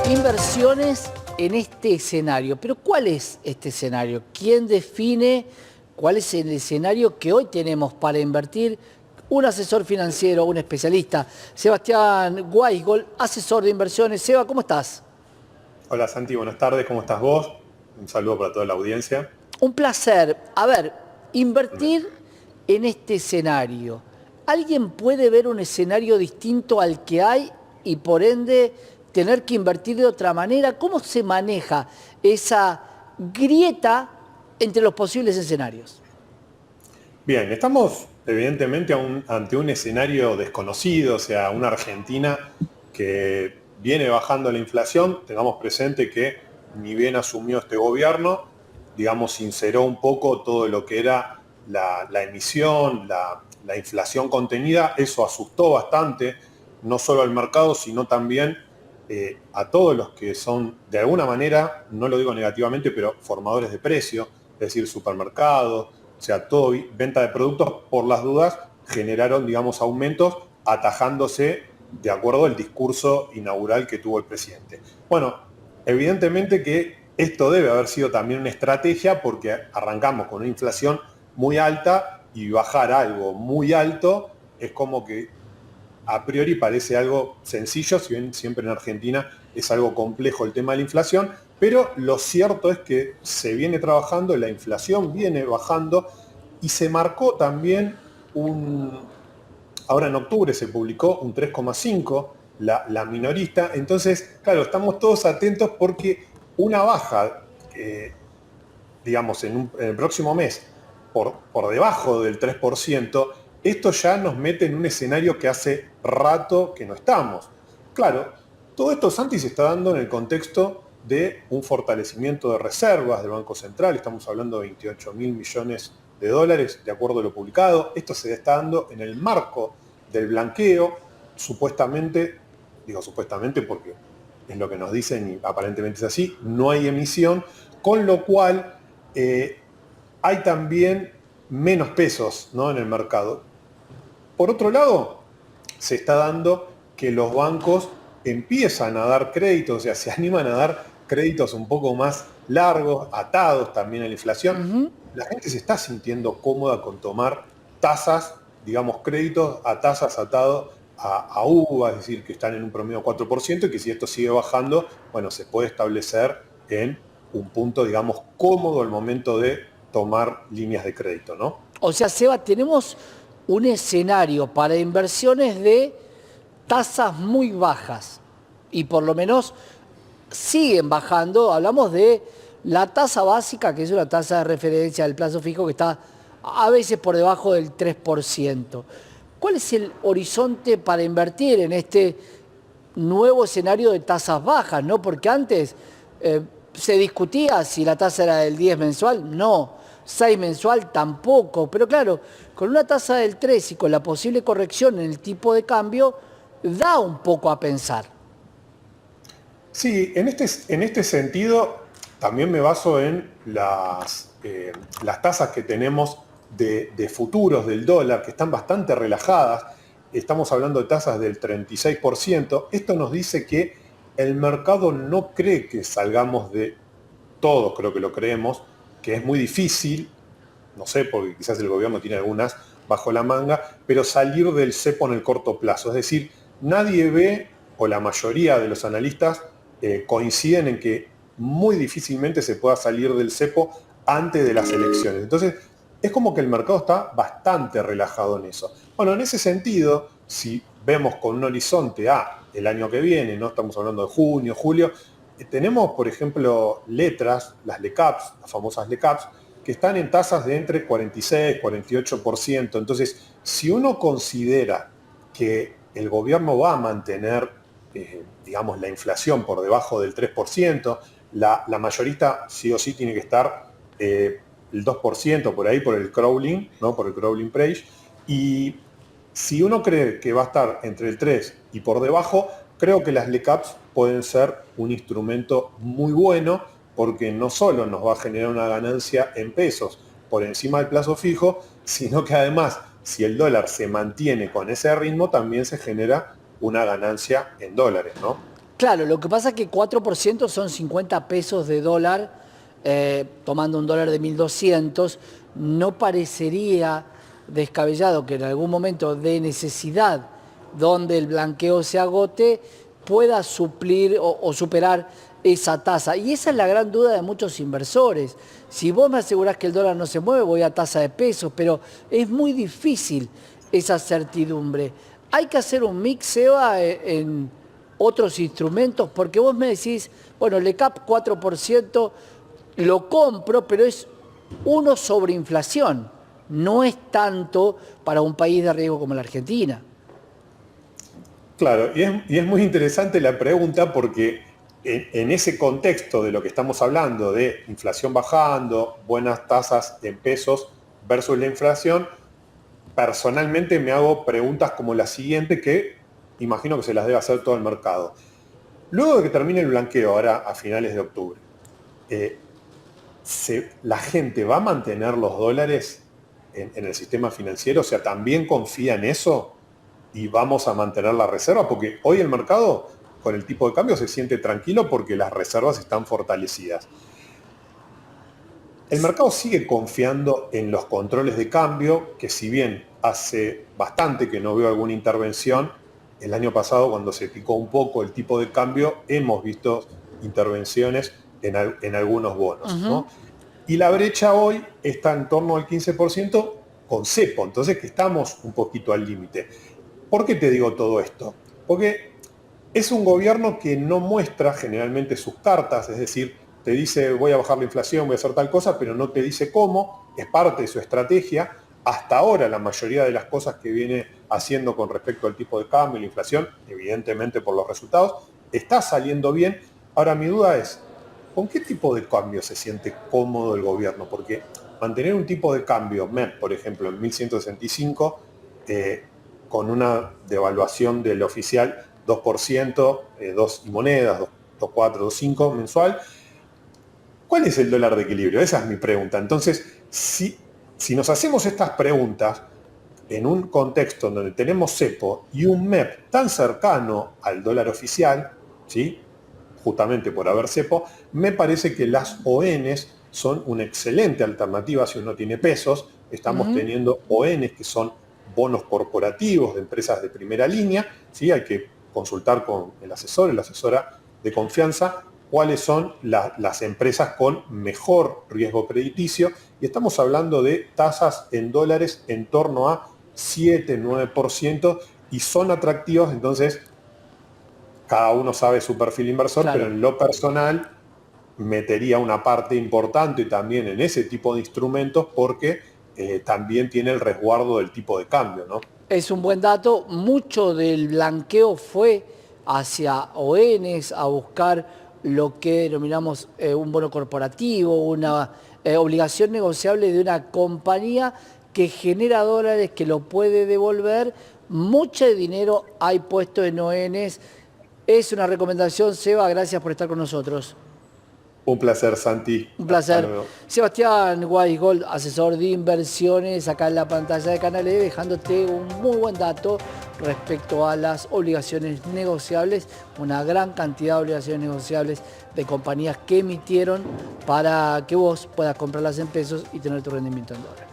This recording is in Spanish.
Inversiones en este escenario. Pero ¿cuál es este escenario? ¿Quién define cuál es el escenario que hoy tenemos para invertir? Un asesor financiero, un especialista. Sebastián Weisgold, asesor de inversiones. Seba, ¿cómo estás? Hola Santi, buenas tardes, ¿cómo estás vos? Un saludo para toda la audiencia. Un placer. A ver, invertir en este escenario. ¿Alguien puede ver un escenario distinto al que hay y por ende tener que invertir de otra manera? ¿Cómo se maneja esa grieta entre los posibles escenarios? Bien, estamos evidentemente ante un escenario desconocido, o sea, una Argentina que viene bajando la inflación. Tengamos presente que ni bien asumió este gobierno, digamos, sinceró un poco todo lo que era la emisión, la inflación contenida. Eso asustó bastante, no solo al mercado, sino también a todos los que son, de alguna manera, no lo digo negativamente, pero formadores de precio, es decir, supermercados, o sea, todo venta de productos, por las dudas, generaron, digamos, aumentos atajándose de acuerdo al discurso inaugural que tuvo el presidente. Bueno, evidentemente que esto debe haber sido también una estrategia porque arrancamos con una inflación muy alta y bajar algo muy alto es como que a priori parece algo sencillo, si bien siempre en Argentina es algo complejo el tema de la inflación, pero lo cierto es que se viene trabajando, la inflación viene bajando y se marcó también ahora en octubre se publicó un 3,5, la minorista. Entonces, claro, estamos todos atentos porque una baja, digamos, en el próximo mes por debajo del 3%, esto ya nos mete en un escenario que hace rato que no estamos. Claro, todo esto, Santi, se está dando en el contexto de un fortalecimiento de reservas del Banco Central. Estamos hablando de 28.000 millones de dólares, de acuerdo a lo publicado. Esto se está dando en el marco del blanqueo, supuestamente, digo supuestamente porque es lo que nos dicen y aparentemente es así, no hay emisión, con lo cual hay también menos pesos, ¿no?, en el mercado. Por otro lado, se está dando que los bancos empiezan a dar créditos, o sea, se animan a dar créditos un poco más largos, atados también a la inflación. La gente se está sintiendo cómoda con tomar tasas, digamos, créditos a tasas atados a UVA, es decir, que están en un promedio 4% y que si esto sigue bajando, bueno, se puede establecer en un punto, digamos, cómodo al momento de tomar líneas de crédito, ¿no? O sea, Seba, tenemos un escenario para inversiones de tasas muy bajas y por lo menos siguen bajando. Hablamos de la tasa básica, que es una tasa de referencia del plazo fijo que está a veces por debajo del 3%. ¿Cuál es el horizonte para invertir en este nuevo escenario de tasas bajas, ¿no? Porque antes se discutía si la tasa era del 10 mensual, no, 6 mensual tampoco, pero claro, con una tasa del 3 y con la posible corrección en el tipo de cambio, da un poco a pensar. Sí, en este sentido también me baso en las tasas que tenemos de futuros del dólar, que están bastante relajadas. Estamos hablando de tasas del 36%. Esto nos dice que el mercado no cree que salgamos de, todos creo que lo creemos, que es muy difícil, no sé, porque quizás el gobierno tiene algunas bajo la manga, pero salir del cepo en el corto plazo. Es decir, nadie ve, o la mayoría de los analistas coinciden en que muy difícilmente se pueda salir del cepo antes de las elecciones. Entonces, es como que el mercado está bastante relajado en eso. Bueno, en ese sentido, si vemos con un horizonte a el año que viene, no estamos hablando de junio, julio, tenemos, por ejemplo, letras, las LECAPs, las famosas LECAPs, que están en tasas de entre 46 y 48%. Entonces, si uno considera que el gobierno va a mantener, digamos, la inflación por debajo del 3%, la mayorista sí o sí tiene que estar el 2% por ahí, por el crawling, ¿no?, por el crawling price, y si uno cree que va a estar entre el 3 y por debajo, creo que las LECAPs pueden ser un instrumento muy bueno porque no solo nos va a generar una ganancia en pesos por encima del plazo fijo, sino que además, si el dólar se mantiene con ese ritmo, también se genera una ganancia en dólares, ¿no? Claro, lo que pasa es que 4% son 50 pesos de dólar, tomando un dólar de 1.200, no parecería descabellado que en algún momento de necesidad donde el blanqueo se agote pueda suplir o superar esa tasa. Y esa es la gran duda de muchos inversores. Si vos me asegurás que el dólar no se mueve, voy a tasa de pesos, pero es muy difícil esa certidumbre. Hay que hacer un mix, Seba, en otros instrumentos, porque vos me decís, bueno, el ECAP 4% lo compro, pero es 1 sobre inflación. No es tanto para un país de riesgo como la Argentina. Claro, y es muy interesante la pregunta porque en ese contexto de lo que estamos hablando, de inflación bajando, buenas tasas en pesos versus la inflación, personalmente me hago preguntas como la siguiente que imagino que se las debe hacer todo el mercado. Luego de que termine el blanqueo, ahora a finales de octubre, eh, ¿la gente va a mantener los dólares en el sistema financiero? O sea, ¿también confía en eso? Y vamos a mantener la reserva, porque hoy el mercado con el tipo de cambio se siente tranquilo porque las reservas están fortalecidas. El mercado sigue confiando en los controles de cambio, que si bien hace bastante que no veo alguna intervención, el año pasado cuando se picó un poco el tipo de cambio hemos visto intervenciones en algunos bonos, ¿no? Y la brecha hoy está en torno al 15% con cepo, entonces que estamos un poquito al límite. ¿Por qué te digo todo esto? Porque es un gobierno que no muestra generalmente sus cartas, es decir, te dice voy a bajar la inflación, voy a hacer tal cosa, pero no te dice cómo, es parte de su estrategia. Hasta ahora la mayoría de las cosas que viene haciendo con respecto al tipo de cambio y la inflación, evidentemente por los resultados, está saliendo bien. Ahora mi duda es, ¿con qué tipo de cambio se siente cómodo el gobierno? Porque mantener un tipo de cambio MEP, por ejemplo, en 1165, con una devaluación del oficial 2%, 2 y monedas, 2,4, 2,5 mensual. ¿Cuál es el dólar de equilibrio? Esa es mi pregunta. Entonces, si nos hacemos estas preguntas en un contexto donde tenemos cepo y un MEP tan cercano al dólar oficial, ¿sí? Justamente por haber cepo, me parece que las ONs son una excelente alternativa si uno tiene pesos. Estamos teniendo ONs que son bonos corporativos de empresas de primera línea, ¿sí? Hay que consultar con el asesor, la asesora de confianza, cuáles son las empresas con mejor riesgo crediticio, y estamos hablando de tasas en dólares en torno a 7, 9%, y son atractivos. Entonces cada uno sabe su perfil inversor, claro, pero en lo personal metería una parte importante también en ese tipo de instrumentos porque también tiene el resguardo del tipo de cambio, ¿no? Es un buen dato. Mucho del blanqueo fue hacia ONs a buscar lo que denominamos un bono corporativo, una obligación negociable de una compañía que genera dólares, que lo puede devolver. Mucho dinero hay puesto en ONs. Es una recomendación, Seba, gracias por estar con nosotros. Un placer, Santi. Un placer. Sebastián Weisgold, asesor de inversiones, acá en la pantalla de Canal E, dejándote un muy buen dato respecto a las obligaciones negociables, una gran cantidad de obligaciones negociables de compañías que emitieron para que vos puedas comprarlas en pesos y tener tu rendimiento en dólares.